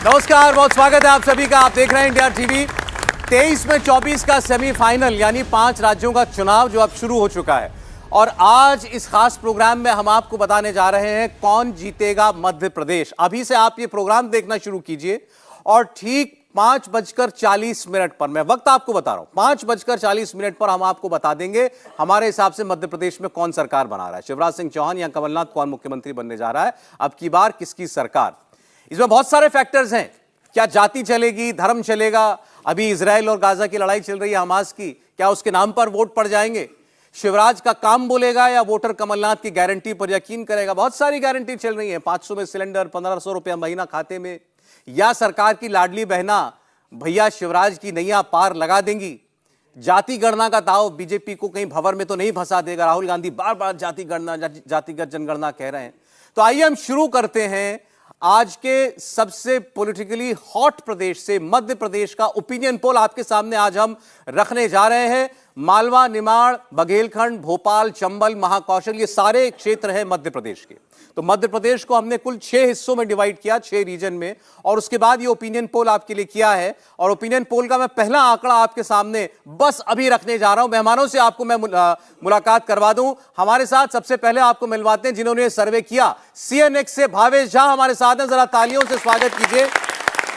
नमस्कार, बहुत स्वागत है आप सभी का। आप देख रहे हैं इंडिया टीवी। 23 में 24 का सेमीफाइनल यानी 5 राज्यों का चुनाव जो अब शुरू हो चुका है और आज इस खास प्रोग्राम में हम आपको बताने जा रहे हैं कौन जीतेगा मध्य प्रदेश। अभी से आप ये प्रोग्राम देखना शुरू कीजिए और ठीक 5:40 पर, मैं वक्त आपको बता रहा हूं, 5:40 पर हम आपको बता देंगे हमारे हिसाब से मध्य प्रदेश में कौन सरकार बना रहा है। शिवराज सिंह चौहान या कमलनाथ कौन मुख्यमंत्री बनने जा रहा है, अब की बार किसकी सरकार। इसमें बहुत सारे फैक्टर्स हैं। क्या जाति चलेगी, धर्म चलेगा, अभी इजराइल और गाजा की लड़ाई चल रही है हमास की, क्या उसके नाम पर वोट पड़ जाएंगे, शिवराज का काम बोलेगा या वोटर कमलनाथ की गारंटी पर यकीन करेगा। बहुत सारी गारंटी चल रही है, 500 में सिलेंडर, 1500 रुपया महीना खाते में, या सरकार की लाडली बहना भैया शिवराज की नैया पार लगा देंगी। जाति गणना का दाव बीजेपी को कहीं भंवर में तो नहीं फंसा देगा। राहुल गांधी बार बार जाति गणना, जातिगत जनगणना कह रहे हैं। तो आइए हम शुरू करते हैं आज के सबसे पॉलिटिकली हॉट प्रदेश से, मध्य प्रदेश का ओपिनियन पोल आपके सामने आज हम रखने जा रहे हैं। मालवा, निमाड़, बघेलखंड, भोपाल, चंबल, महाकौशल, ये सारे क्षेत्र हैं मध्य प्रदेश के। तो मध्य प्रदेश को हमने कुल 6 हिस्सों में डिवाइड किया, 6 रीजन में, और उसके बाद ये ओपिनियन पोल आपके लिए किया है। और ओपिनियन पोल का मैं पहला आंकड़ा आपके सामने बस अभी रखने जा रहा हूं। मेहमानों से आपको मैं मुलाकात करवा दूं। हमारे साथ सबसे पहले आपको मिलवाते हैं जिन्होंने सर्वे किया। CNX से भावेश झा हमारे साथ हैं, जरा तालियों से स्वागत कीजिए।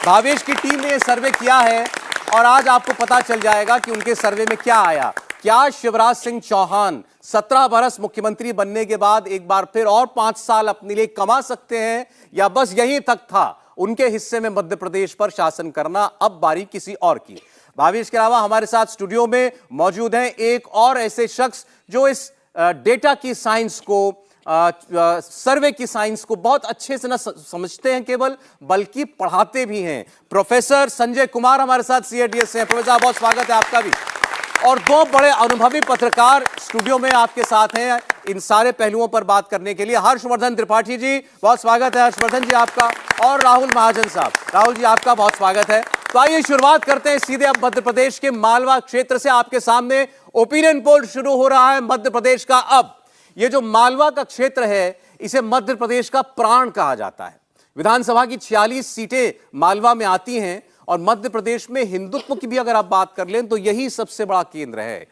भावेश की टीम ने यह सर्वे किया है और आज आपको पता चल जाएगा कि उनके सर्वे में क्या आया। क्या शिवराज सिंह चौहान 17 बरस मुख्यमंत्री बनने के बाद एक बार फिर और 5 साल अपने लिए कमा सकते हैं, या बस यहीं तक था उनके हिस्से में मध्य प्रदेश पर शासन करना, अब बारी किसी और की। भावेश के अलावा हमारे साथ स्टूडियो में मौजूद हैं एक और ऐसे शख्स जो इस डेटा की साइंस को, सर्वे की साइंस को बहुत अच्छे से न समझते हैं केवल, बल्कि पढ़ाते भी हैं। प्रोफेसर संजय कुमार हमारे साथ CADS से हैं। प्रोफेसर, बहुत स्वागत है आपका भी। और 2 बड़े अनुभवी पत्रकार स्टूडियो में आपके साथ हैं इन सारे पहलुओं पर बात करने के लिए। हर्षवर्धन त्रिपाठी जी, बहुत स्वागत है हर्षवर्धन जी आपका। और राहुल महाजन साहब, राहुल जी आपका बहुत स्वागत है। तो आइए शुरुआत करते हैं सीधे अब मध्य प्रदेश के मालवा क्षेत्र से। आपके सामने ओपिनियन पोल शुरू हो रहा है मध्य प्रदेश का। अब ये जो मालवा का क्षेत्र है, इसे मध्य प्रदेश का प्राण कहा जाता है। विधानसभा की 46 सीटें मालवा में आती हैं और मध्य प्रदेश में हिंदुत्व की भी अगर आप बात कर लें तो यही सबसे बड़ा केंद्र है।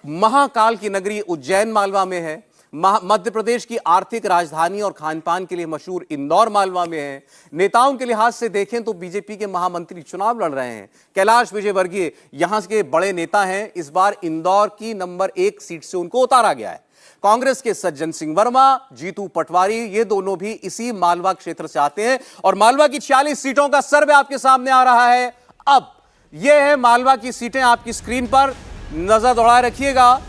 महाकाल की नगरी उज्जैन मालवा में है। मध्य प्रदेश की आर्थिक राजधानी और खान पान के लिए मशहूर इंदौर मालवा में है। नेताओं के लिहाज से देखें तो बीजेपी के महामंत्री चुनाव लड़ रहे हैं। कैलाश विजयवर्गीय यहां के बड़े नेता हैं। इस बार इंदौर की नंबर 1 सीट से उनको उतारा गया है। कांग्रेस के सज्जन सिंह वर्मा, जीतू पटवारी, ये दोनों भी इसी मालवा क्षेत्र से आते हैं। और मालवा की 46 सीटों का सर्वे आपके सामने आ रहा है। अब ये है मालवा की सीटें, आपकी स्क्रीन पर नजर दौड़ाए रखिएगा।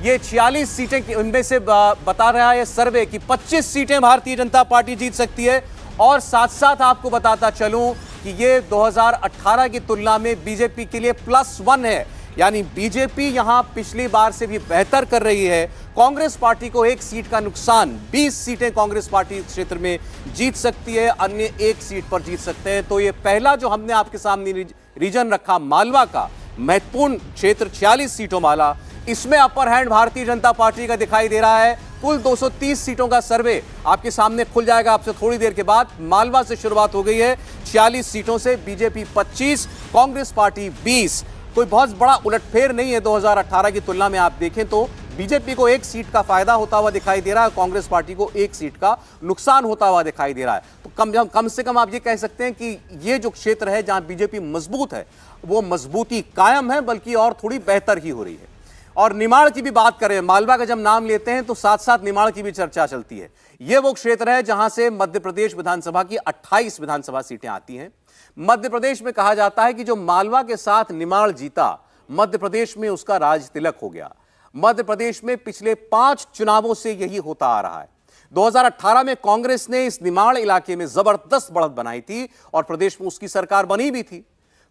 ये 46 सीटें, उनमें से बता रहा है सर्वे कि 25 सीटें भारतीय जनता पार्टी जीत सकती है। और साथ साथ आपको बताता चलूं कि ये 2018 की तुलना में बीजेपी के लिए +1 है, यानी बीजेपी यहां पिछली बार से भी बेहतर कर रही है। कांग्रेस पार्टी को 1 सीट का नुकसान, 20 सीटें कांग्रेस पार्टी क्षेत्र में जीत सकती है, अन्य 1 सीट पर जीत सकते हैं। तो ये पहला जो हमने आपके सामने रीजन रखा मालवा का महत्वपूर्ण क्षेत्र 46 सीटों वाला, इसमें upper hand Bharatiya Janata party का दिखाई दे रहा है। कुल 230 सीटों का सर्वे आपके सामने खुल जाएगा आपसे थोड़ी देर के बाद। मालवा से शुरुआत हो गई है 46 सीटों से, बीजेपी 25, कांग्रेस पार्टी 20। कोई बहुत बड़ा उलटफेर नहीं है 2018 की तुलना में। आप देखें तो बीजेपी को 1 सीट का फायदा होता हुआ दिखाई दे रहा है, कांग्रेस पार्टी को 1 सीट का नुकसान होता हुआ दिखाई दे रहा है। तो कम से कम आप ये कह सकते हैं कि ये जो क्षेत्र है जहां बीजेपी मजबूत है, वो मजबूती कायम है, बल्कि और थोड़ी बेहतर ही हो रही है। और निमाड़ की भी बात करें, मालवा का जब नाम लेते हैं तो साथ साथ निमाड़ की भी चर्चा चलती है। यह वो क्षेत्र है जहां से मध्य प्रदेश विधानसभा की 28 विधानसभा सीटें आती हैं। मध्य प्रदेश में कहा जाता है कि जो मालवा के साथ निमाड़ जीता, मध्य प्रदेश में उसका राज तिलक हो गया। मध्य प्रदेश में पिछले 5 चुनावों से यही होता आ रहा है। 2018 में कांग्रेस ने इस निमाड़ इलाके में जबरदस्त बढ़त बनाई थी और प्रदेश में उसकी सरकार बनी भी थी।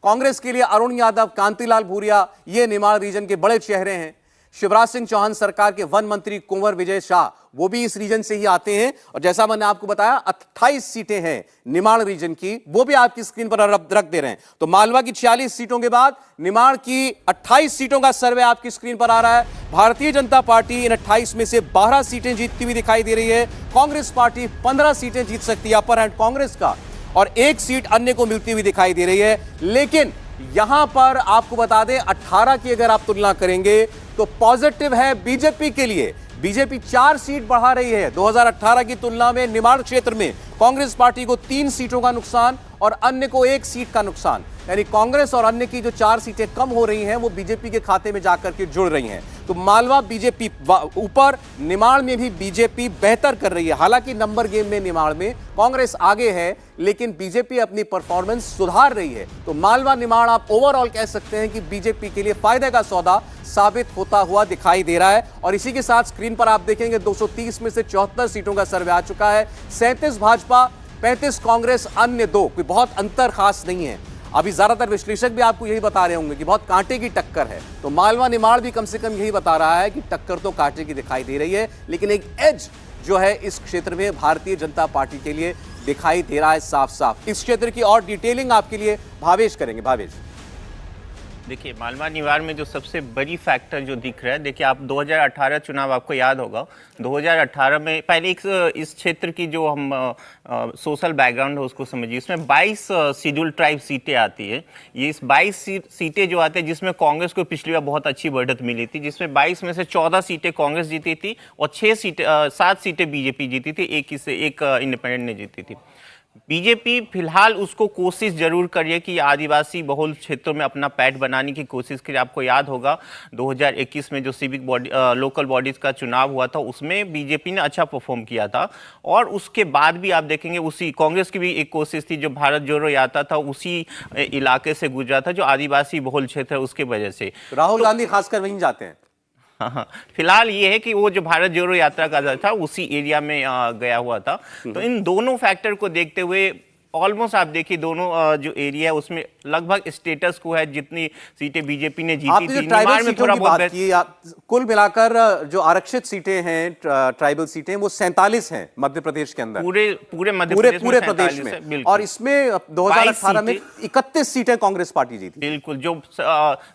कांग्रेस के लिए अरुण यादव, कांतिलाल भूरिया, ये निमाड़ रीजन के बड़े चेहरे हैं। शिवराज सिंह चौहान सरकार के वन मंत्री कुंवर विजय शाह, वो भी इस रीजन से ही आते हैं। और जैसा मैंने आपको बताया 28 सीटें हैं निमाड़ रीजन की, वो भी आपकी स्क्रीन पर रख दे रहे हैं। तो मालवा की 46 सीटों के बाद निमाड़ की 28 सीटों का सर्वे आपकी स्क्रीन पर आ रहा है। भारतीय जनता पार्टी इन 28 में से 12 सीटें जीतती हुई दिखाई दे रही है। कांग्रेस पार्टी 15 सीटें जीत सकती है। अपर हैंड कांग्रेस का और एक सीट अन्य को मिलती हुई दिखाई दे रही है। लेकिन यहां पर आपको बता दें 18 की अगर आप तुलना करेंगे तो पॉजिटिव है बीजेपी के लिए। बीजेपी 4 सीट बढ़ा रही है 2018 की तुलना में। निमाड़ क्षेत्र में कांग्रेस पार्टी को 3 सीटों का नुकसान और अन्य को 1 सीट का नुकसान, यानी कांग्रेस और अन्य की जो 4 सीटें कम हो रही हैं वो बीजेपी के खाते में जाकर के जुड़ रही हैं। तो मालवा बीजेपी ऊपर, निमाड़ में भी बीजेपी बेहतर कर रही है। हालांकि नंबर गेम में निमाड़ में कांग्रेस आगे है, लेकिन बीजेपी अपनी परफॉर्मेंस सुधार रही है। तो मालवा निमाड़ आप ओवरऑल कह सकते हैं कि बीजेपी के लिए फायदे का सौदा साबित होता हुआ दिखाई दे रहा है। और इसी के साथ स्क्रीन पर आप देखेंगे 230 में से 74 सीटों का सर्वे आ चुका है। 37 भाजपा, 35 कांग्रेस, अन्य 2। कोई बहुत अंतर खास नहीं है। अभी ज्यादातर विश्लेषक भी आपको यही बता रहे होंगे कि बहुत कांटे की टक्कर है। तो मालवा निमाड़ भी कम से कम यही बता रहा है कि टक्कर तो कांटे की दिखाई दे रही है, लेकिन एक एज जो है इस क्षेत्र में भारतीय जनता पार्टी के लिए दिखाई दे रहा है साफ साफ। इस क्षेत्र की और डिटेलिंग आपके लिए भावेश करेंगे। भावेश, देखिए, मालवा निवार में जो सबसे बड़ी फैक्टर जो दिख रहा है, देखिए आप 2018 चुनाव आपको याद होगा, 2018 में पहले इस क्षेत्र की जो हम सोशल बैकग्राउंड है उसको समझिए। इसमें 22 शेड्यूल ट्राइब सीटें आती है। ये इस 22 सीटें जो आती है, जिसमें कांग्रेस को पिछली बार बहुत अच्छी बढ़त मिली थी, जिसमें 22 में से 14 सीटें कांग्रेस जीती थी और 7 सीटें बीजेपी जीती थी, एक इंडिपेंडेंट ने जीती थी। बीजेपी फिलहाल उसको कोशिश जरूर करिए कि आदिवासी बहुल क्षेत्रों में अपना पैठ बनाने की कोशिश करिए। आपको याद होगा 2021 में जो सिविक बॉडी लोकल बॉडीज का चुनाव हुआ था, उसमें बीजेपी ने अच्छा परफॉर्म किया था। और उसके बाद भी आप देखेंगे उसी कांग्रेस की भी एक कोशिश थी, जो भारत जोड़ो यात्रा था उसी इलाके से गुजरा था, जो आदिवासी बहुल क्षेत्र है उसके वजह से। राहुल गांधी खासकर वहीं जाते हैं। हाँ, फिलहाल ये है कि वो जो भारत जोड़ो यात्रा का था उसी एरिया में गया हुआ था। तो इन दोनों फैक्टर को देखते हुए ऑलमोस्ट आप देखिए दोनों जो एरिया है उसमें लगभग स्टेटस को है। जितनी सीटें बीजेपी ने जीती थी, निमाड़ में थोड़ा बहुत कुल मिलाकर जो आरक्षित सीटें हैं, ट्राइबल सीटें, वो 47 हैं मध्य प्रदेश के अंदर, पूरे प्रदेश में। और इसमें 2018 में 31 सीटें कांग्रेस पार्टी जीती। बिल्कुल, जो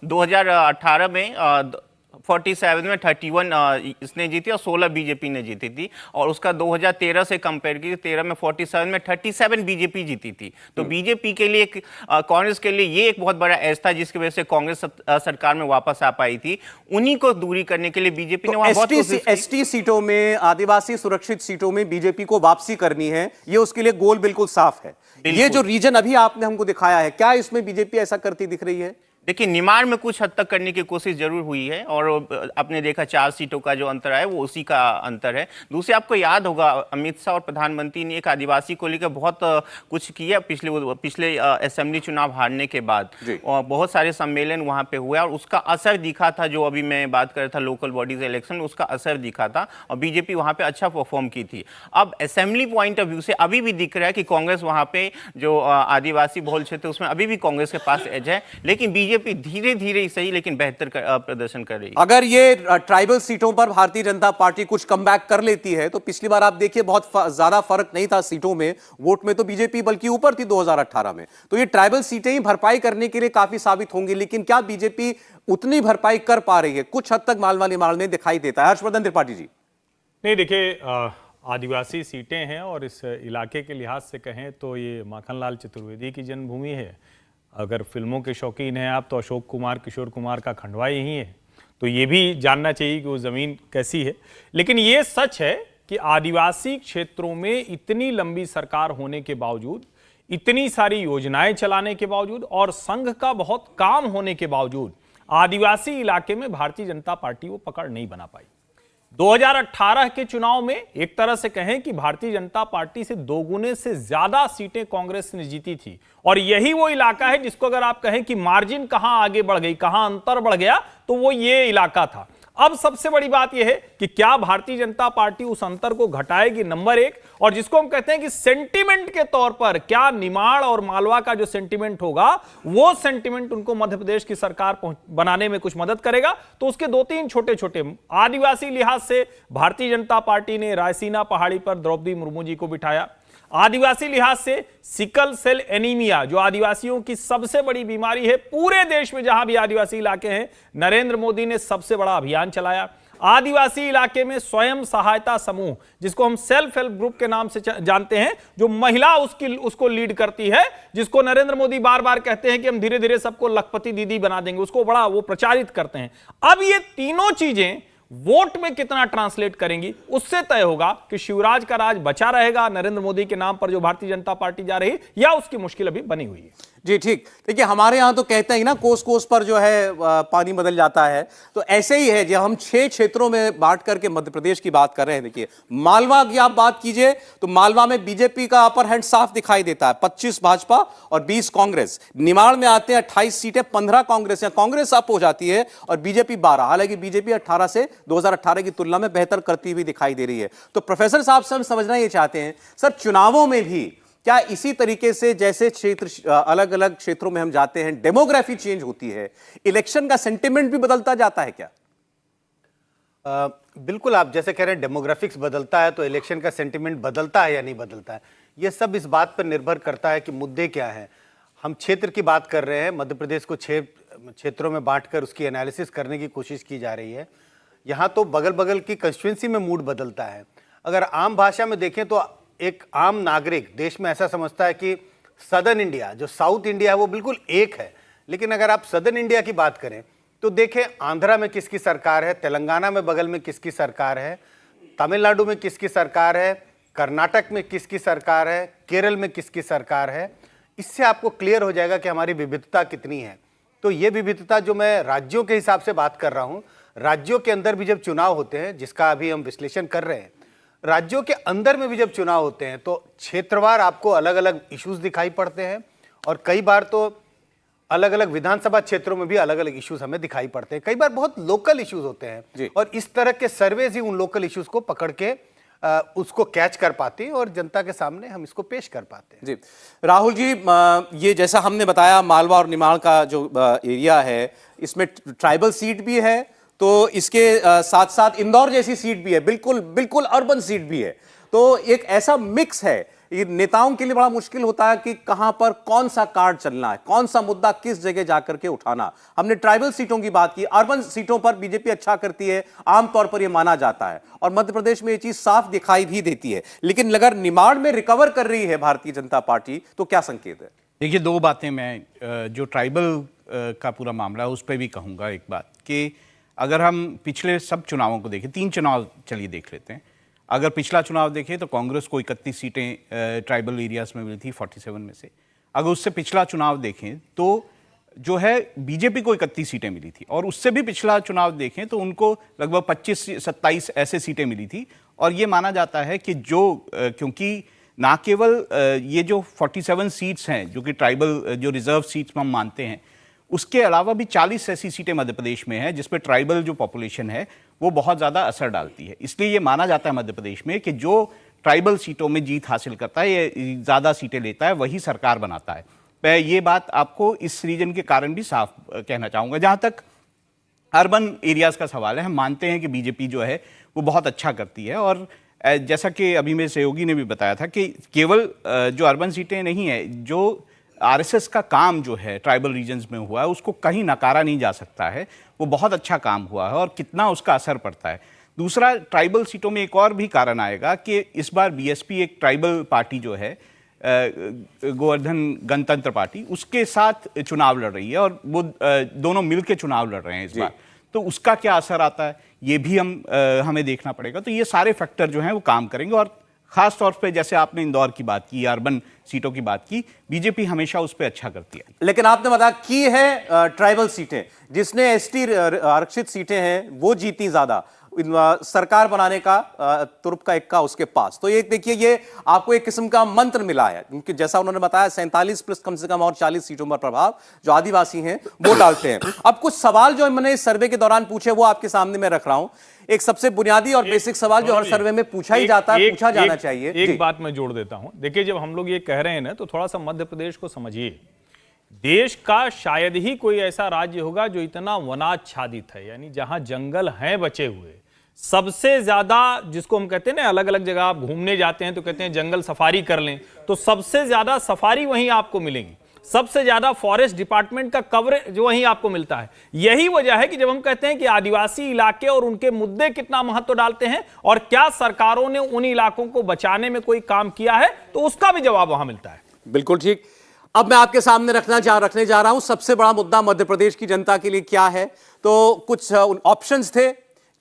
2018 में 47 में 31 इसने जीती और 16 बीजेपी ने जीती थी। और उसका 2013 से कंपेयर की 13 में 47 में 37 बीजेपी जीती थी। तो बीजेपी के लिए कांग्रेस के लिए ये एक बहुत बड़ा एज था, जिसकी वजह से कांग्रेस सरकार में वापस आ पाई थी। उन्हीं को दूरी करने के लिए बीजेपी ने वहां बहुत कोशिश की। एसटी सीटों में, आदिवासी सुरक्षित सीटों में बीजेपी को वापसी करनी है, ये उसके लिए गोल बिल्कुल साफ है। ये जो रीजन अभी आपने हमको दिखाया है, क्या इसमें बीजेपी ऐसा करती दिख रही है? देखिए, निमाड़ में कुछ हद तक करने की कोशिश जरूर हुई है और आपने देखा 4 सीटों का जो अंतर है वो उसी का अंतर है। दूसरे, आपको याद होगा अमित शाह और प्रधानमंत्री ने एक आदिवासी को लेकर बहुत कुछ किया पिछले असेंबली चुनाव हारने के बाद। और बहुत सारे सम्मेलन वहां पे हुए और उसका असर दिखा था। जो अभी मैं बात कर रहा था लोकल बॉडीज इलेक्शन, उसका असर दिखा था और बीजेपी वहां पे अच्छा परफॉर्म की थी। अब असेंबली पॉइंट ऑफ व्यू से अभी भी दिख रहा है कि कांग्रेस वहां पे जो आदिवासी बहुल क्षेत्र उसमें अभी भी कांग्रेस के पास एज है, लेकिन बीजेपी धीरे धीरे ही सही लेकिन बेहतर प्रदर्शन कर रही है। अगर ये ट्राइबल सीटों पर भारतीय जनता पार्टी कुछ कमबैक कर लेती है तो पिछली बार आप देखिए बहुत ज्यादा फर्क नहीं था सीटों में, वोट में तो बीजेपी बल्कि ऊपर थी 2018 में। तो ये ट्राइबल सीटें ही भरपाई करने के लिए काफी साबित होंगी, लेकिन क्या बीजेपी उतनी भरपाई कर पा रही है? कुछ हद तक मालवा निमाड़ में दिखाई देता है। हर्षवर्धन त्रिपाठी जी। नहीं, देखिए, आदिवासी सीटें हैं और इस इलाके के लिहाज से कहें तो ये माखनलाल चतुर्वेदी की जन्मभूमि है। अगर फिल्मों के शौकीन हैं आप तो अशोक कुमार, किशोर कुमार का खंडवा यही है, तो ये भी जानना चाहिए कि वो ज़मीन कैसी है। लेकिन ये सच है कि आदिवासी क्षेत्रों में इतनी लंबी सरकार होने के बावजूद, इतनी सारी योजनाएं चलाने के बावजूद और संघ का बहुत काम होने के बावजूद आदिवासी इलाके में भारतीय जनता पार्टी वो पकड़ नहीं बना पाई। 2018 के चुनाव में एक तरह से कहें कि भारतीय जनता पार्टी से 2 गुने से ज्यादा सीटें कांग्रेस ने जीती थी। और यही वो इलाका है जिसको अगर आप कहें कि मार्जिन कहां आगे बढ़ गई, कहां अंतर बढ़ गया, तो वो ये इलाका था। अब सबसे बड़ी बात यह है कि क्या भारतीय जनता पार्टी उस अंतर को घटाएगी, नंबर 1। और जिसको हम कहते हैं कि सेंटिमेंट के तौर पर क्या निमाड़ और मालवा का जो सेंटिमेंट होगा, वो सेंटिमेंट उनको मध्य प्रदेश की सरकार बनाने में कुछ मदद करेगा। तो उसके 2-3 छोटे छोटे आदिवासी लिहाज से भारतीय जनता पार्टी ने रायसीना पहाड़ी पर द्रौपदी मुर्मू जी को बिठाया। आदिवासी लिहाज से सिकल सेल एनीमिया जो आदिवासियों की सबसे बड़ी बीमारी है, पूरे देश में जहां भी आदिवासी इलाके हैं, नरेंद्र मोदी ने सबसे बड़ा अभियान चलाया। आदिवासी इलाके में स्वयं सहायता समूह, जिसको हम सेल्फ हेल्प ग्रुप के नाम से जानते हैं, जो महिला उसको लीड करती है, जिसको नरेंद्र मोदी बार बार कहते हैं कि हम धीरे धीरे सबको लखपति दीदी बना देंगे, उसको बड़ा वो प्रचारित करते हैं। अब ये तीनों चीजें वोट में कितना ट्रांसलेट करेंगी, उससे तय होगा कि शिवराज का राज बचा रहेगा नरेंद्र मोदी के नाम पर जो भारतीय जनता पार्टी जा रही, या उसकी मुश्किल अभी बनी हुई है। जी ठीक। देखिए हमारे यहाँ तो कहते हैं ना, कोस कोस पर जो है पानी बदल जाता है, तो ऐसे ही है। जब हम 6 क्षेत्रों में बांट करके मध्य प्रदेश की बात कर रहे हैं, देखिए मालवा की आप बात कीजिए तो मालवा में बीजेपी का अपर हैंड साफ दिखाई देता है, 25 भाजपा और 20 कांग्रेस। निमाड़ में आते हैं 28 सीटें, 15 कांग्रेस, या कांग्रेस अप हो जाती है और बीजेपी 12। हालांकि बीजेपी 18 से 2018 की तुलना में बेहतर करती हुई दिखाई दे रही है। तो प्रोफेसर साहब से हम समझना ये चाहते हैं सर, चुनावों में भी क्या इसी तरीके से जैसे क्षेत्र अलग अलग क्षेत्रों में हम जाते हैं, डेमोग्राफी चेंज होती है, इलेक्शन का सेंटिमेंट भी बदलता जाता है क्या? बिल्कुल, आप जैसे कह रहे हैं डेमोग्राफिक्स बदलता है तो इलेक्शन का सेंटिमेंट बदलता है या नहीं बदलता है, यह सब इस बात पर निर्भर करता है कि मुद्दे क्या हैं। हम क्षेत्र की बात कर रहे हैं, मध्य प्रदेश को 6 क्षेत्रों में बांटकर उसकी एनालिसिस करने की कोशिश की जा रही है। यहाँ तो बगल बगल की कंस्टिट्यूंसी में मूड बदलता है। अगर आम भाषा में देखें तो एक आम नागरिक देश में ऐसा समझता है कि सदर्न इंडिया, जो साउथ इंडिया है, वो बिल्कुल एक है। लेकिन अगर आप सदर्न इंडिया की बात करें तो देखें आंध्रा में किसकी सरकार है, तेलंगाना में बगल में किसकी सरकार है, तमिलनाडु में किसकी सरकार है, कर्नाटक में किसकी सरकार है, केरल में किसकी सरकार है। इससे आपको क्लियर हो जाएगा कि हमारी विविधता कितनी है। तो ये विविधता जो मैं राज्यों के हिसाब से बात कर रहा हूँ, राज्यों के अंदर भी जब चुनाव होते हैं, जिसका अभी हम विश्लेषण कर रहे हैं, राज्यों के अंदर में भी जब चुनाव होते हैं तो क्षेत्रवार आपको अलग अलग इश्यूज दिखाई पड़ते हैं, और कई बार तो अलग अलग विधानसभा क्षेत्रों में भी अलग अलग इश्यूज हमें दिखाई पड़ते हैं। कई बार बहुत लोकल इश्यूज होते हैं और इस तरह के सर्वेज ही उन लोकल इश्यूज को पकड़ के उसको कैच कर पाते हैं और जनता के सामने हम इसको पेश कर पाते हैं। जी राहुल जी, ये जैसा हमने बताया मालवा और निमाड़ का जो एरिया है, इसमें ट्राइबल सीट भी है, तो इसके साथ साथ इंदौर जैसी सीट भी है, बिल्कुल बिल्कुल अर्बन सीट भी है। तो एक ऐसा मिक्स है, ये नेताओं के लिए बड़ा मुश्किल होता है कि कहां पर कौन सा कार्ड चलना है, कौन सा मुद्दा किस जगह जाकर के उठाना। हमने ट्राइबल सीटों की बात की, अर्बन सीटों पर बीजेपी अच्छा करती है, आमतौर पर यह माना जाता है, और मध्य प्रदेश में यह चीज साफ दिखाई भी देती है। लेकिन अगर निमाड़ में रिकवर कर रही है भारतीय जनता पार्टी, तो क्या संकेत है? देखिए, 2 बातें मैं जो ट्राइबल का पूरा मामला है उस पर भी कहूँगा। एक बात कि अगर हम पिछले सब चुनावों को देखें, 3 चुनाव चलिए देख लेते हैं। अगर पिछला चुनाव देखें तो कांग्रेस को 31 सीटें ट्राइबल एरियाज में मिली थी 47 में से। अगर उससे पिछला चुनाव देखें तो जो है बीजेपी को 31 सीटें मिली थी, और उससे भी पिछला चुनाव देखें तो उनको लगभग 25-27 ऐसे सीटें मिली थी। और ये माना जाता है कि जो क्योंकि ना केवल ये जो 47 सीट्स हैं जो कि ट्राइबल जो रिजर्व सीट्स हम मानते हैं, उसके अलावा भी 40 ऐसी सीटें मध्य प्रदेश में हैं जिसपे ट्राइबल जो पॉपुलेशन है वो बहुत ज़्यादा असर डालती है। इसलिए ये माना जाता है मध्य प्रदेश में कि जो ट्राइबल सीटों में जीत हासिल करता है, ये ज़्यादा सीटें लेता है, वही सरकार बनाता है। मैं ये बात आपको इस रीजन के कारण भी साफ कहना चाहूँगा। जहाँ तक अर्बन एरियाज़ का सवाल है, हम मानते हैं कि बीजेपी जो है वो बहुत अच्छा करती है, और जैसा कि अभी मेरे सहयोगी ने भी बताया था कि केवल जो अर्बन सीटें नहीं है, जो आरएसएस का काम जो है ट्राइबल रीजन्स में हुआ है उसको कहीं नकारा नहीं जा सकता है। वो बहुत अच्छा काम हुआ है और कितना उसका असर पड़ता है। दूसरा, ट्राइबल सीटों में एक और भी कारण आएगा कि इस बार बीएसपी एक ट्राइबल पार्टी जो है, गोवर्धन गणतंत्र पार्टी, उसके साथ चुनाव लड़ रही है, और वो दोनों मिलकर चुनाव लड़ रहे हैं इस बार। तो उसका क्या असर आता है ये भी हमें देखना पड़ेगा। तो ये सारे फैक्टर जो हैं वो काम करेंगे, और खास तौर पे जैसे आपने इंदौर की बात की, अर्बन सीटों की बात की, बीजेपी हमेशा उस पर अच्छा करती है। लेकिन आपने बताया की है ट्राइबल सीटें, जिसने एसटी आरक्षित सीटें हैं वो जीती ज्यादा, सरकार बनाने का तुर्प का इक्का उसके पास। तो ये देखिए, ये आपको एक किस्म का मंत्र मिला है, क्योंकि जैसा उन्होंने बताया 47 प्लस कम से कम और 40 सीटों पर प्रभाव जो आदिवासी हैं वो डालते हैं। अब कुछ सवाल जो मैंने इस सर्वे के दौरान पूछे वो आपके सामने मैं रख रहा हूं। एक सबसे बुनियादी और बेसिक सवाल जो हर सर्वे में पूछा ही जाता है, पूछा जाना चाहिए। एक बात मैं जोड़ देता हूं। देखिए, जब हम लोग ये कह रहे हैं ना, तो थोड़ा सा मध्य प्रदेश को समझिए। देश का शायद ही कोई ऐसा राज्य होगा जो इतना वनाच्छादित है, यानी जहां जंगल हैं बचे हुए। सबसे ज्यादा, जिसको हम कहते हैं ना, अलग अलग जगह आप घूमने जाते हैं तो कहते हैं जंगल सफारी कर लें, तो सबसे ज्यादा सफारी वहीं आपको मिलेंगी। सबसे ज्यादा फॉरेस्ट डिपार्टमेंट का कवरेज जो वहीं आपको मिलता है। यही वजह है कि जब हम कहते हैं कि आदिवासी इलाके और उनके मुद्दे कितना महत्व डालते हैं और क्या सरकारों ने उन इलाकों को बचाने में कोई काम किया है, तो उसका भी जवाब वहां मिलता है। बिल्कुल ठीक। अब मैं आपके सामने रखने जा रहा हूं सबसे बड़ा मुद्दा मध्य प्रदेश की जनता के लिए क्या है। तो कुछ ऑप्शंस थे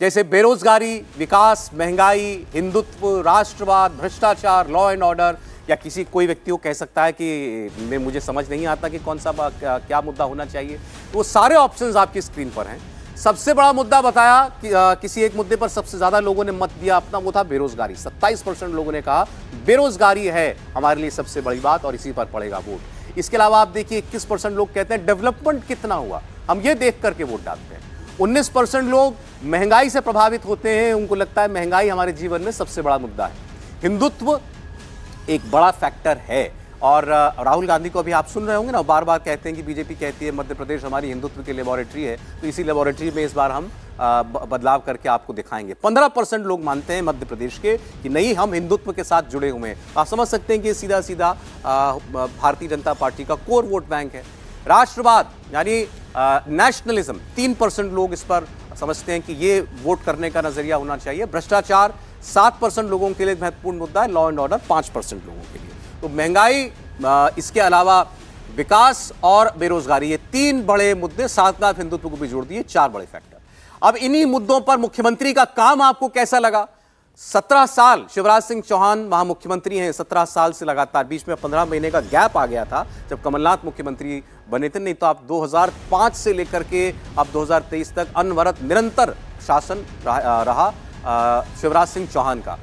जैसे बेरोजगारी, विकास, महंगाई, हिंदुत्व, राष्ट्रवाद, भ्रष्टाचार, लॉ एंड ऑर्डर, या किसी कोई व्यक्ति को कह सकता है कि मुझे समझ नहीं आता कि कौन सा क्या मुद्दा होना चाहिए। तो वो सारे ऑप्शंस आपकी स्क्रीन पर हैं। सबसे बड़ा मुद्दा बताया कि किसी एक मुद्दे पर सबसे ज्यादा लोगों ने मत दिया अपना, वो था बेरोजगारी। 27% लोगों ने कहा बेरोजगारी है हमारे लिए सबसे बड़ी बात और इसी पर पड़ेगा वोट। इसके अलावा आप देखिए 21% लोग कहते हैं डेवलपमेंट कितना हुआ, हम ये देख करके वोट डालते हैं। 19% लोग महंगाई से प्रभावित होते हैं, उनको लगता है महंगाई हमारे जीवन में सबसे बड़ा मुद्दा है। हिंदुत्व एक बड़ा फैक्टर है और राहुल गांधी को अभी आप सुन रहे होंगे ना, बार बार कहते हैं कि बीजेपी कहती है मध्य प्रदेश हमारी हिंदुत्व की लेबोरेटरी है, तो इसी लेबोरेटरी में इस बार हम बदलाव करके आपको दिखाएंगे। 15% लोग मानते हैं मध्य प्रदेश के कि नहीं, हम हिंदुत्व के साथ जुड़े हुए हैं। आप समझ सकते हैं कि सीधा सीधा भारतीय जनता पार्टी का कोर वोट बैंक है। राष्ट्रवाद यानी नेशनलिज्म, 3% लोग इस पर समझते हैं कि ये वोट करने का नजरिया होना चाहिए। भ्रष्टाचार 7% लोगों के लिए महत्वपूर्ण मुद्दा है। लॉ एंड ऑर्डर 5% लोगों के लिए। तो महंगाई, इसके अलावा विकास और बेरोजगारी, ये 3 बड़े मुद्दे, साथ साथ हिंदुत्व को भी जोड़ दिए, 4 बड़े फैक्टर। अब इन्हीं मुद्दों पर मुख्यमंत्री का काम आपको कैसा लगा? 17 साल शिवराज सिंह चौहान वहां मुख्यमंत्री हैं, 17 साल से लगातार, बीच में 15 महीने का गैप आ गया था जब कमलनाथ मुख्यमंत्री बने थे। नहीं तो आप 2005 से लेकर के अब 2023 तक अनवरत निरंतर शासन रहा शिवराज सिंह चौहान का।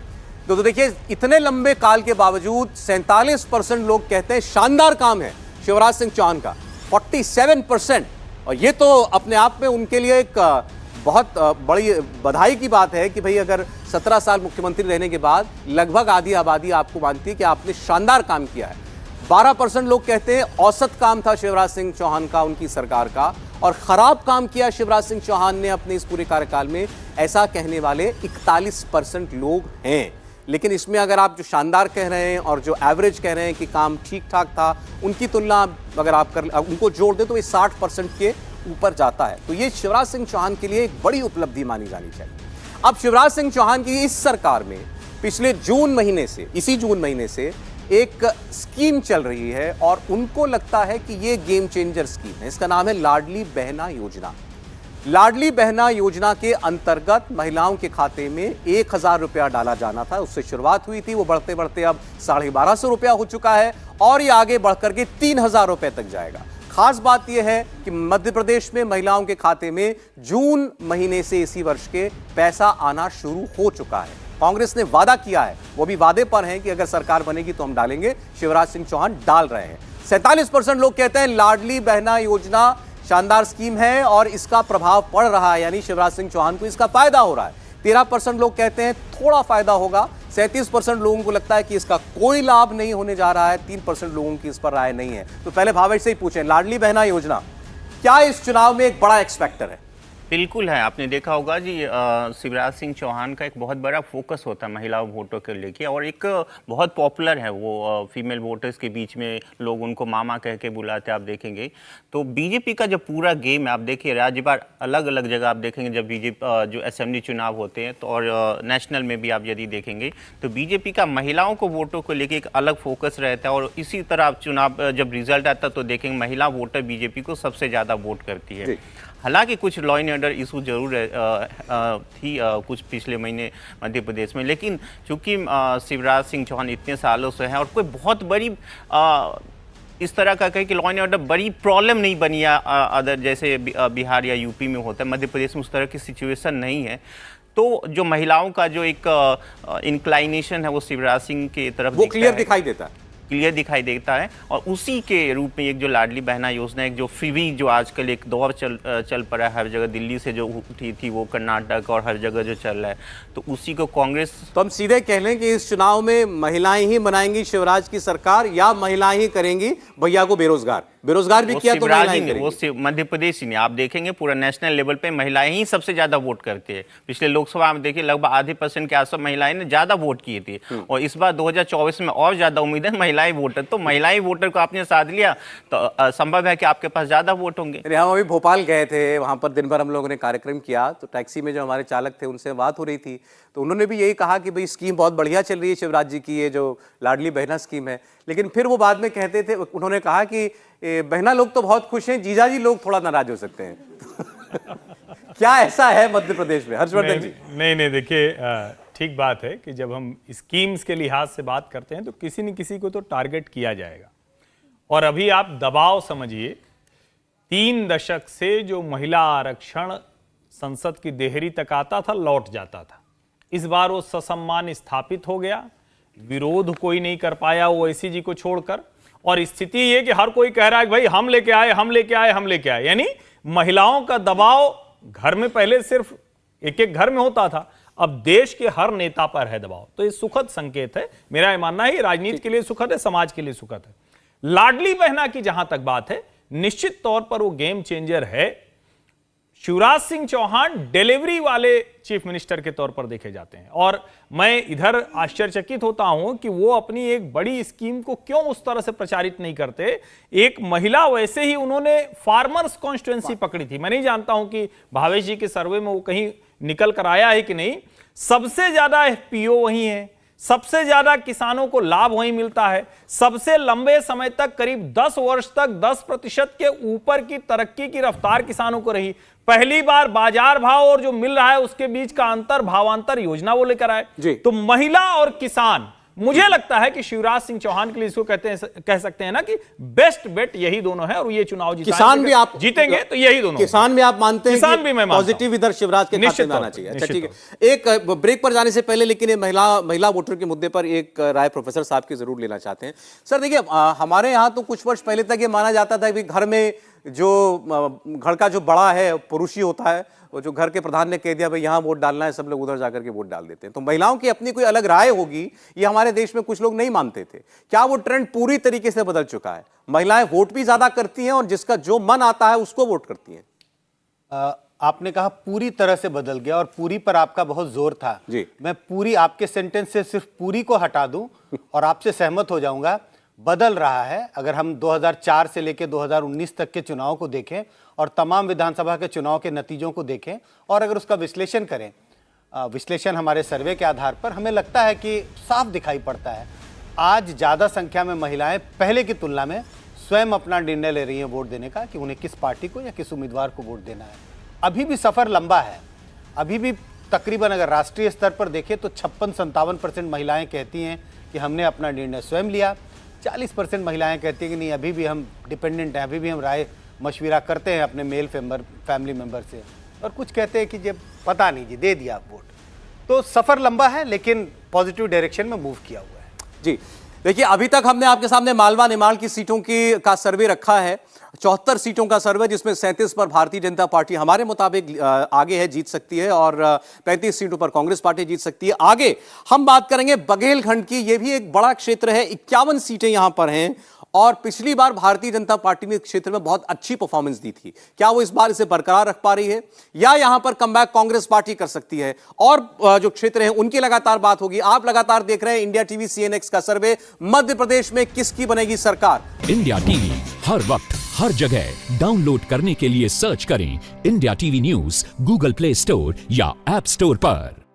तो देखिए, इतने लंबे काल के बावजूद 47% लोग कहते हैं शानदार काम है शिवराज सिंह चौहान का, 47%। और ये तो अपने आप में उनके लिए एक बहुत बड़ी बधाई की बात है कि भाई अगर 17 साल मुख्यमंत्री रहने के बाद लगभग आधी आबादी आपको मानती है कि आपने शानदार काम किया है। 12% लोग कहते हैं औसत काम था शिवराज सिंह चौहान का, उनकी सरकार का, और खराब काम किया शिवराज सिंह चौहान ने अपने इस पूरे कार्यकाल में, ऐसा कहने वाले 41% लोग हैं। लेकिन इसमें अगर आप जो शानदार कह रहे हैं और जो एवरेज कह रहे हैं कि काम ठीक ठाक था, उनकी तुलना अगर आप उनको जोड़ दें तो ये 60% के ऊपर जाता है। तो ये शिवराज सिंह चौहान के लिए एक बड़ी उपलब्धि मानी जानी चाहिए। अब शिवराज सिंह चौहान की इस सरकार में पिछले जून महीने से, इसी जून महीने से एक स्कीम चल रही है और उनको लगता है कि ये गेम चेंजर स्कीम है। इसका नाम है लाडली बहना योजना। लाडली बहना योजना के अंतर्गत महिलाओं के खाते में 1000 रुपया डाला जाना था, उससे शुरुआत हुई थी। वो बढ़ते बढ़ते अब 1250 रुपया हो चुका है और ये आगे बढ़कर के 3000 रुपये तक जाएगा। खास बात यह है कि मध्य प्रदेश में महिलाओं के खाते में जून महीने से इसी वर्ष के पैसा आना शुरू हो चुका है। कांग्रेस ने वादा किया है, वो भी वादे पर हैं कि अगर सरकार बनेगी तो हम डालेंगे। शिवराज सिंह चौहान डाल रहे हैं। 47% लोग कहते हैं लाडली बहना योजना शानदार स्कीम है और इसका प्रभाव पड़ रहा है, यानी शिवराज सिंह चौहान को इसका फायदा हो रहा है। 13% लोग कहते हैं थोड़ा फायदा होगा। 37% लोगों को लगता है कि इसका कोई लाभ नहीं होने जा रहा है। 3% लोगों की इस पर राय नहीं है। तो पहले भावेश से ही पूछें, लाडली बहना योजना क्या इस चुनाव में एक बड़ा एक्स फैक्टर है? बिल्कुल है। आपने देखा होगा जी, शिवराज सिंह चौहान का एक बहुत बड़ा फोकस होता है महिला वोटों के लेके, और एक बहुत पॉपुलर है वो फीमेल वोटर्स के बीच में, लोग उनको मामा कह के बुलाते हैं, आप देखेंगे। तो बीजेपी का जो पूरा गेम है, आप देखिए राज्य भर अलग अलग जगह आप देखेंगे जब बीजेपी जो असेंबली चुनाव होते हैं तो, और नेशनल में भी आप यदि देखेंगे तो बीजेपी का महिलाओं को वोटों को लेके एक अलग फोकस रहता है। और इसी तरह आप चुनाव जब रिजल्ट आता है तो देखेंगे महिला वोटर बीजेपी को सबसे ज़्यादा वोट करती है। हालांकि कुछ लॉ एंड ऑर्डर इशू जरूर थी कुछ पिछले महीने मध्य प्रदेश में, लेकिन चूंकि शिवराज सिंह चौहान इतने सालों से हैं और कोई बहुत बड़ी इस तरह का कहे कि लॉ एंड ऑर्डर बड़ी प्रॉब्लम नहीं बनी है अदर जैसे बिहार या यूपी में होता है, मध्य प्रदेश में उस तरह की सिचुएशन नहीं है। तो जो महिलाओं का जो एक इंक्लाइनेशन है वो शिवराज सिंह की तरफ वो क्लियर दिखाई देता है, क्लियर दिखाई देता है। और उसी के रूप में एक जो लाडली बहना योजना, एक जो फ्री जो आजकल एक दौर चल पड़ा है हर जगह, दिल्ली से जो उठी थी वो कर्नाटक और हर जगह जो चल रहा है, तो उसी को कांग्रेस। तो हम सीधे कह लें कि इस चुनाव में महिलाएं ही बनाएंगी शिवराज की सरकार या महिलाएं ही करेंगी भैया को बेरोजगार भी किया तो महिलाएं करेंगी। वो मध्य प्रदेश ही नहीं, आप देखेंगे पूरा नेशनल लेवल पे महिलाएं ही सबसे ज्यादा वोट करती है। पिछले लोकसभा में देखिए लगभग आधे % के आसपास महिलाएं ने ज्यादा वोट किए थे, और इस बार 2024 में और ज्यादा उम्मीद है महिला महिलाएं वोटर, तो महिलाएं वोटर को आपने साध लिया तो संभव है कि आपके पास ज्यादा वोट होंगे। अरे हम अभी भोपाल गए थे, वहाँ पर दिन भर हम लोगों ने कार्यक्रम किया, तो टैक्सी में जो हमारे चालक थे उनसे बात हो रही थी, तो उन्होंने भी यही कहा कि भाई स्कीम बहुत बढ़िया चल रही है शिवराज जी की, ये जो लाडली बहना स्कीम है। लेकिन फिर वो बाद में कहते थे, उन्होंने कहा कि बहना लोग तो बहुत खुश हैं, जीजाजी लोग थोड़ा नाराज हो सकते हैं। क्या ऐसा है मध्य प्रदेश में, हर्षवर्धन जी? नहीं, देखिए ठीक बात है कि जब हम स्कीम्स के लिहाज से बात करते हैं तो किसी न किसी को तो टारगेट किया जाएगा। और अभी आप दबाव समझिए, 3 दशक से जो महिला आरक्षण संसद की देहरी तक आता था, लौट जाता था। इस बार वो ससम्मान स्थापित हो गया, विरोध कोई नहीं कर पाया ओवैसी जी को छोड़कर, और स्थिति ये कि हर कोई कह रहा है कि भाई हम लेके आए, हम लेके आए, हम लेके आए। यानी महिलाओं का दबाव घर में पहले सिर्फ एक एक घर में होता था, अब देश के हर नेता पर है दबाव। तो ये सुखद संकेत है, मेरा ये मानना है, राजनीति के लिए सुखद है, समाज के लिए सुखद है। लाडली बहना की जहां तक बात है, निश्चित तौर पर वो गेम चेंजर है। शिवराज सिंह चौहान डिलीवरी वाले चीफ मिनिस्टर के तौर पर देखे जाते हैं, और मैं इधर आश्चर्यचकित होता हूं कि वो अपनी एक बड़ी स्कीम को क्यों उस तरह से प्रचारित नहीं करते। एक महिला, वैसे ही उन्होंने फार्मर्स कॉन्स्टिट्यूएंसी पकड़ी थी, मैं नहीं जानता हूं कि भावेश जी के सर्वे में वो कहीं निकल कर आया है कि नहीं। सबसे ज्यादा एफपीओ वही है, सबसे ज्यादा किसानों को लाभ वहीं मिलता है, सबसे लंबे समय तक, करीब 10 वर्ष तक 10% के ऊपर की तरक्की की रफ्तार किसानों को रही। पहली बार बाजार भाव और जो मिल रहा है उसके बीच का अंतर, भावांतर योजना वो लेकर आए। तो महिला और किसान, मुझे लगता है कि शिवराज सिंह चौहान के लिए इसको कह सकते हैं ना कि बेस्ट बेट यही दोनों है, और ये चुनाव किसान भी आप जीतेंगे तो यही दोनों। किसान भी आप मानते हैं, किसान भी मैं मानता हूं, पॉजिटिव इधर शिवराज के खाते में आना चाहिए। अच्छा ठीक है, एक ब्रेक पर जाने से पहले लेकिन ये महिला वोटर के मुद्दे पर एक राय प्रोफेसर साहब की जरूर लेना चाहते हैं। सर देखिए, हमारे यहाँ तो कुछ वर्ष पहले तक ये माना जाता था कि घर में जो घर का जो बड़ा है पुरुष ही होता है, वो जो घर के प्रधान ने कह दिया भाई यहाँ वोट डालना है, सब लोग उधर जाकर के वोट डाल देते हैं। तो महिलाओं की अपनी कोई अलग राय होगी, ये हमारे देश में कुछ लोग नहीं मानते थे। क्या वो ट्रेंड पूरी तरीके से बदल चुका है? महिलाएं वोट भी ज्यादा करती हैं और जिसका जो मन आता है उसको वोट करती हैं। आपने कहा पूरी तरह से बदल गया, और पूरी पर आपका बहुत जोर था जी। मैं पूरी आपके सेंटेंस से सिर्फ पूरी को हटा दूं और आपसे सहमत हो जाऊंगा। बदल रहा है। अगर हम 2004 से लेकर 2019 तक के चुनाव को देखें और तमाम विधानसभा के चुनाव के नतीजों को देखें और अगर उसका विश्लेषण करें, विश्लेषण हमारे सर्वे के आधार पर, हमें लगता है कि साफ दिखाई पड़ता है आज ज़्यादा संख्या में महिलाएं पहले की तुलना में स्वयं अपना निर्णय ले रही हैं वोट देने का कि उन्हें किस पार्टी को या किस उम्मीदवार को वोट देना है। अभी भी सफ़र लंबा है, अभी भी तकरीबन अगर राष्ट्रीय स्तर पर देखें तो 56-57% महिलाएं कहती हैं कि हमने अपना निर्णय स्वयं लिया। 40% महिलाएं कहती हैं कि नहीं, अभी भी हम डिपेंडेंट हैं, अभी भी हम राय मशविरा करते हैं अपने मेल फैमिली मेम्बर से, और कुछ कहते हैं कि जब पता नहीं जी दे दिया आप वोट। तो सफ़र लंबा है लेकिन पॉजिटिव डायरेक्शन में मूव किया हुआ है। जी देखिए, अभी तक हमने आपके सामने मालवा निमाड़ की सीटों का सर्वे रखा है, 74 सीटों का सर्वे, जिसमें 37 पर भारतीय जनता पार्टी हमारे मुताबिक आगे है, जीत सकती है, और 35 सीटों पर कांग्रेस पार्टी जीत सकती है। आगे हम बात करेंगे बघेलखंड की, यह भी एक बड़ा क्षेत्र है, 51 सीटें यहां पर हैं, और पिछली बार भारतीय जनता पार्टी ने इस क्षेत्र में बहुत अच्छी परफॉर्मेंस दी थी। क्या वो इस बार इसे बरकरार रख पा रही है, या यहां पर कमबैक कांग्रेस पार्टी कर सकती है? और जो क्षेत्र हैं उनकी लगातार बात होगी। आप लगातार देख रहे हैं इंडिया टीवी CNX का सर्वे, मध्य प्रदेश में किसकी बनेगी सरकार। इंडिया टीवी हर वक्त हर जगह डाउनलोड करने के लिए सर्च करें India TV news Google play store या ऐप स्टोर पर।